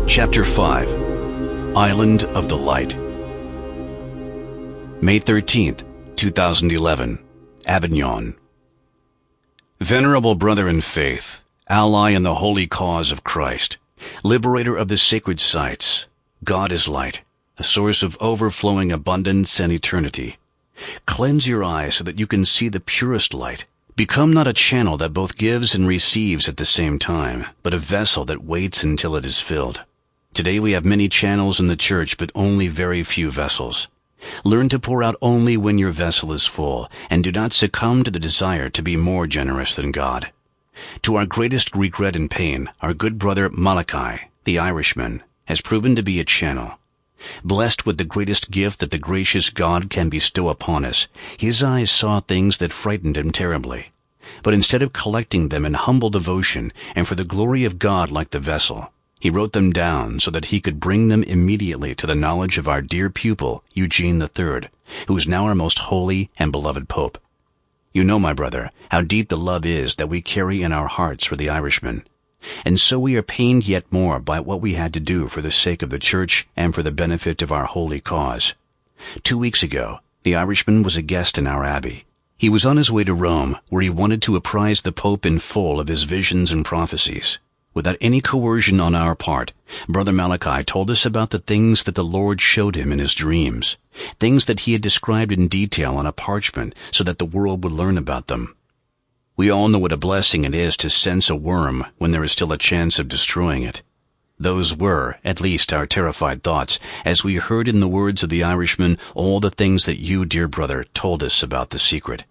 Chapter 5, Island of the Light. May 13th, 2011, Avignon. Venerable brother in faith, ally in the holy cause of Christ, liberator of the sacred sites, God is light, a source of overflowing abundance and eternity. Cleanse your eyes so that you can see the purest light. Become not a channel that both gives and receives at the same time, but a vessel that waits until it is filled. Today we have many channels in the church, but only very few vessels. Learn to pour out only when your vessel is full, and do not succumb to the desire to be more generous than God. To our greatest regret and pain, our good brother Malachi, the Irishman, has proven to be a channel. Blessed with the greatest gift that the gracious God can bestow upon us, his eyes saw things that frightened him terribly. But instead of collecting them in humble devotion and for the glory of God like the vessel, he wrote them down so that he could bring them immediately to the knowledge of our dear pupil, Eugene III, who is now our most holy and beloved Pope. You know, my brother, how deep the love is that we carry in our hearts for the Irishman. And so we are pained yet more by what we had to do for the sake of the Church and for the benefit of our holy cause. 2 weeks ago, the Irishman was a guest in our abbey. He was on his way to Rome, where he wanted to apprise the Pope in full of his visions and prophecies. Without any coercion on our part, Brother Malachi told us about the things that the Lord showed him in his dreams, things that he had described in detail on a parchment so that the world would learn about them. We all know what a blessing it is to sense a worm when there is still a chance of destroying it. Those were, at least, our terrified thoughts, as we heard in the words of the Irishman all the things that you, dear brother, told us about the secret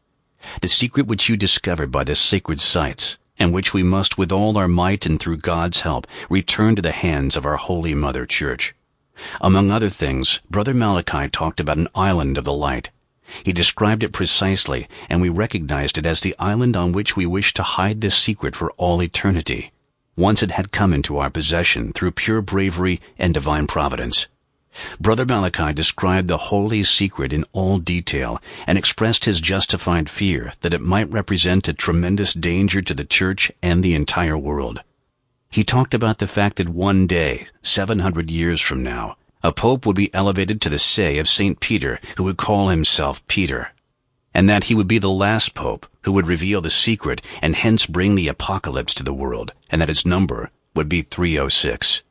which you discovered by the sacred sites, and which we must with all our might and through God's help return to the hands of our Holy Mother Church. Among other things, Brother Malachi talked about an island of the light. He described it precisely, and we recognized it as the island on which we wished to hide this secret for all eternity, once it had come into our possession through pure bravery and divine providence. Brother Malachi described the holy secret in all detail and expressed his justified fear that it might represent a tremendous danger to the Church and the entire world. He talked about the fact that one day, 700 years from now, a pope would be elevated to the say of St. Peter, who would call himself Peter, and that he would be the last pope who would reveal the secret and hence bring the Apocalypse to the world, and that its number would be 306.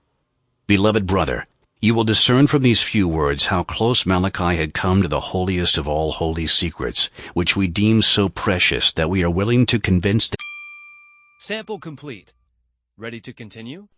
Beloved brother, you will discern from these few words how close Malachi had come to the holiest of all holy secrets, which we deem so precious that we are willing to convince Sample complete. Ready to continue?